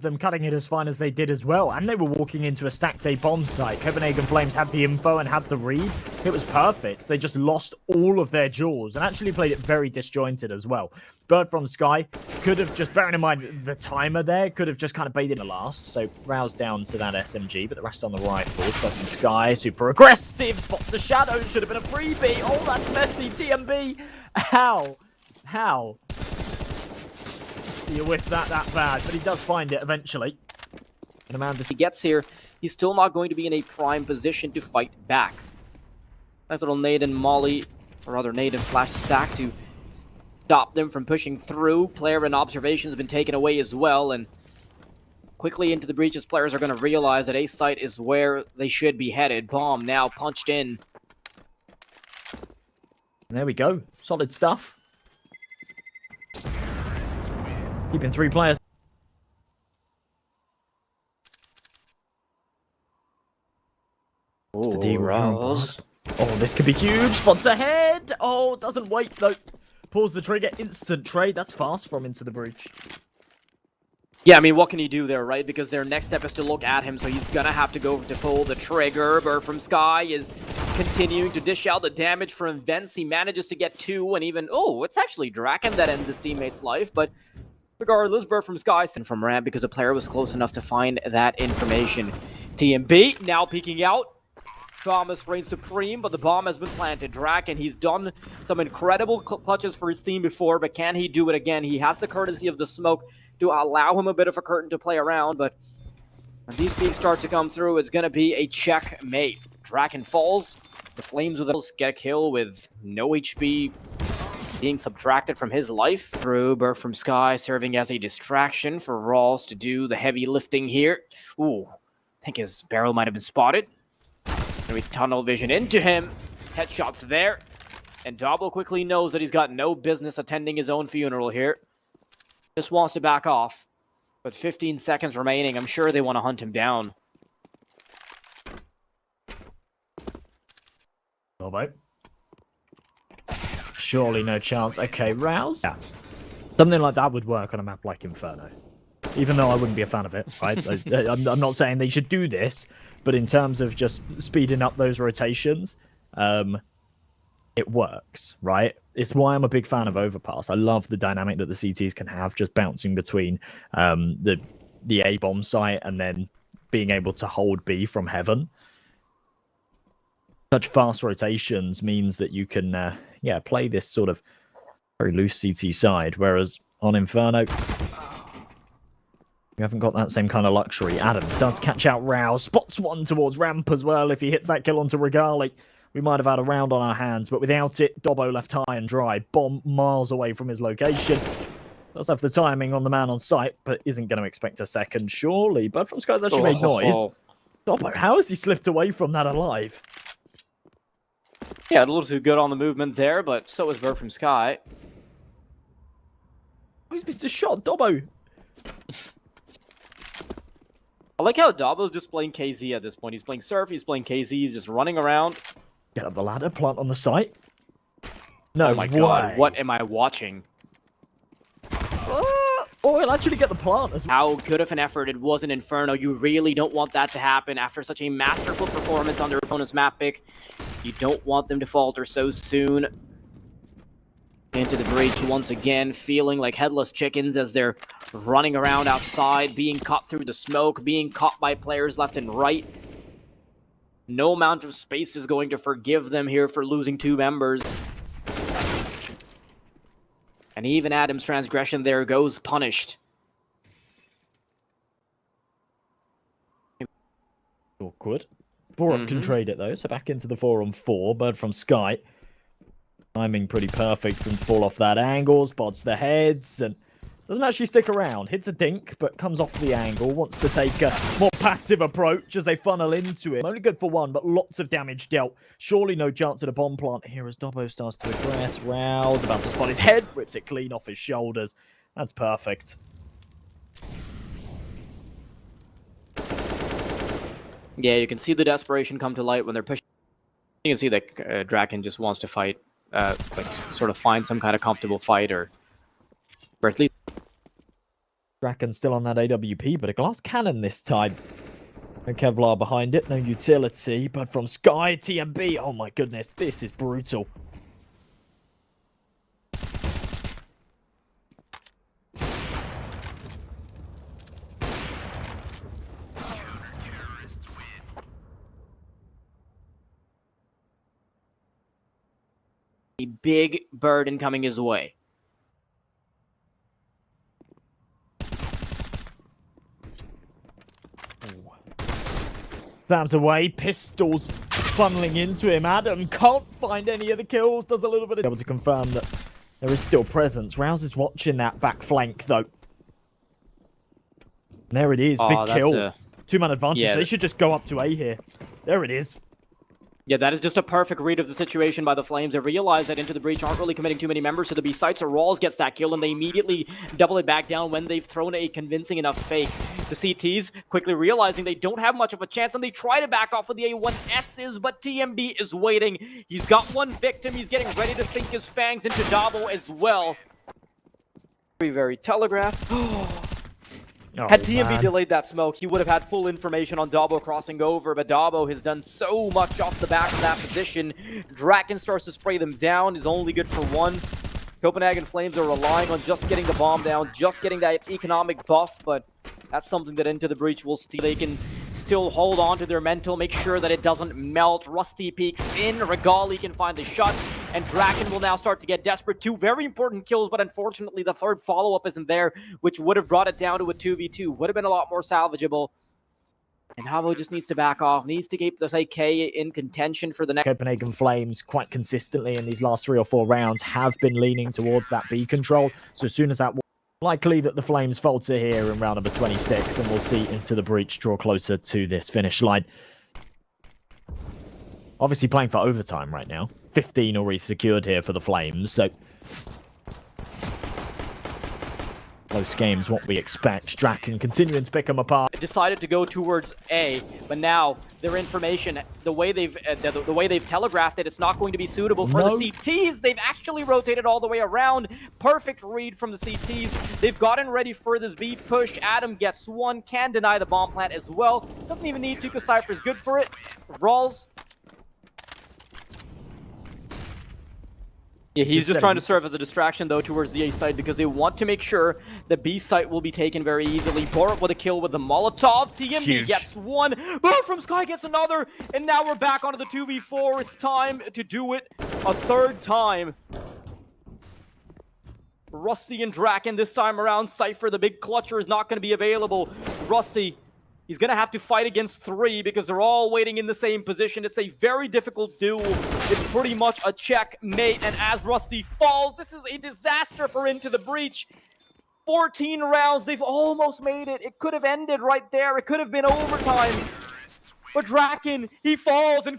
them cutting it as fine as they did as well, and they were walking into a stacked A bomb site. Copenhagen Flames had the info and had the read. It was perfect. They just lost all of their jaws and actually played it very disjointed as well. Bird from Sky could have just, bearing in mind the timer there, could have just kind of baited the last. So roused down to that SMG, but the rest on the rifles. Bird from Sky, super aggressive, spots the shadow, should have been a freebie. Oh, that's messy, TMB. How? You whiff that bad, but he does find it eventually. And Amanda, he gets here, he's still not going to be in a prime position to fight back. Nice little nade and molly, or rather nade and flash stack to stop them from pushing through. Player and observation has been taken away as well, and quickly into the breaches, players are going to realize that A site is where they should be headed. Bomb now punched in. And there we go. Solid stuff. Keeping 3 players. Oh, Rouse. Oh, this could be huge. Spots ahead. Oh, doesn't wait though. Pulls the trigger. Instant trade. That's fast from into the breach. Yeah, I mean, what can he do there, right? Because their next step is to look at him, so he's gonna have to go to pull the trigger. Bird from Sky is continuing to dish out the damage from vents. He manages to get 2, and even, oh, it's actually Draken that ends his teammate's life, but regardless, Bird from Sky sent from ramp because a player was close enough to find that information. TMB now peeking out. Thomas reigns supreme, but the bomb has been planted. Draken, he's done some incredible clutches for his team before, but can he do it again? He has the courtesy of the smoke to allow him a bit of a curtain to play around, but when these peaks start to come through, it's going to be a checkmate. Draken falls. The Flames with us get a kill with no HP being subtracted from his life. Through Bird from Sky serving as a distraction for Rawls to do the heavy lifting here. Ooh, I think his barrel might have been spotted. And we tunnel vision into him. Headshots there. And Double quickly knows that he's got no business attending his own funeral here. Just wants to back off. But 15 seconds remaining. I'm sure they want to hunt him down. Elbow. Surely no chance. Okay, Rouse. Yeah. Something like that would work on a map like Inferno. Even though I wouldn't be a fan of it. Right? I'm not saying they should do this, but in terms of just speeding up those rotations, it works, right? It's why I'm a big fan of Overpass. I love the dynamic that the CTs can have, just bouncing between the A bomb site and then being able to hold B from heaven. Such fast rotations means that you can, play this sort of very loose CT side, whereas on Inferno, you haven't got that same kind of luxury. Adam does catch out Rouse, spots one towards ramp as well. If he hits that kill onto Regali, we might have had a round on our hands, but without it, Dobbo left high and dry. Bomb miles away from his location. Does have the timing on the man on site, but isn't going to expect a second, surely. But from Sky's actually made noise. Dobbo, how has he slipped away from that alive? Yeah, a little too good on the movement there, but so is Bird from Sky. Oh, he's missed a shot, Dobbo. I like how Dobbo's just playing KZ at this point. He's playing Surf, he's playing KZ, he's just running around. Get up the ladder, plant on the site. No, oh my god, what am I watching? Oh, he'll actually get the plant as well. How good of an effort it was in Inferno. You really don't want that to happen after such a masterful performance on their opponent's map pick. You don't want them to falter so soon. Into the breach once again, feeling like headless chickens as they're running around outside, being caught through the smoke, being caught by players left and right. No amount of space is going to forgive them here for losing 2 members. And even Adam's transgression there goes punished. Awkward. Borup can trade it though, so back into the 4-on-4. Bird from Sky. Timing pretty perfect from fall off that angle, spots the heads, and doesn't actually stick around. Hits a dink, but comes off the angle. Wants to take a more passive approach as they funnel into it. Only good for 1, but lots of damage dealt. Surely no chance at a bomb plant here as Dobbo starts to aggress. Rouse about to spot his head, rips it clean off his shoulders. That's perfect. Yeah, you can see the desperation come to light when they're pushing. You can see that Draken just wants to fight. Like sort of find some kind of comfortable fight, or at least Draken still on that AWP, but a glass cannon this time. And Kevlar behind it, no utility, but from Sky, TMB, oh my goodness, this is brutal. A big burden coming his way. Bams away, pistols funneling into him. Adam can't find any of the kills, does a little bit of... Able to confirm that there is still presence. Rouse is watching that back flank, though. And there it is, big kill. Two-man advantage. Yeah. They should just go up to A here. There it is. Yeah, that is just a perfect read of the situation by the Flames. They realize that Into the Breach aren't really committing too many members to the B site, so Rawls gets that kill, and they immediately double it back down when they've thrown a convincing enough fake. The CTs quickly realizing they don't have much of a chance, and they try to back off with the A1S's, but TMB is waiting. He's got one victim. He's getting ready to sink his fangs into Dabo as well. Very, very telegraphed. Had TMB delayed that smoke, he would have had full information on Dabo crossing over, but Dabo has done so much off the back of that position. Draken starts to spray them down, is only good for one. Copenhagen Flames are relying on just getting the bomb down, just getting that economic buff, but that's something that Into the Breach will steal. They can still hold on to their mental, make sure that it doesn't melt. Rusty peeks in, Regali can find the shot, and Draken will now start to get desperate. Two very important kills, but unfortunately the third follow-up isn't there, which would have brought it down to a 2v2. Would have been a lot more salvageable. And Havo just needs to back off, needs to keep this AK in contention for the next... Copenhagen Flames quite consistently in these last 3 or 4 rounds have been leaning towards that B control. So as soon as that... Likely that the Flames falter here in round number 26, and we'll see Into the Breach draw closer to this finish line. Obviously playing for overtime right now. 15 already secured here for the Flames, so... Close games, what we expect. Draken continuing to pick them apart. Decided to go towards A, but now their information, the way they've telegraphed it, it's not going to be suitable for the CTs. They've actually rotated all the way around. Perfect read from the CTs. They've gotten ready for this B push. Adam gets one, can deny the bomb plant as well. Doesn't even need to, because Cypher's good for it. Rawls. Yeah, he's just trying to serve as a distraction, though, towards the A site, because they want to make sure the B site will be taken very easily. Borat with a kill with the Molotov. TMB gets one. Boom from Sky gets another. And now we're back onto the 2v4. It's time to do it a third time. Rusty and Draken this time around. Cypher, the big clutcher, is not going to be available. Rusty... He's going to have to fight against 3 because they're all waiting in the same position. It's a very difficult duel. It's pretty much a checkmate. And as Rusty falls, this is a disaster for Into the Breach. 14 rounds. They've almost made it. It could have ended right there. It could have been overtime. But Draken, he falls and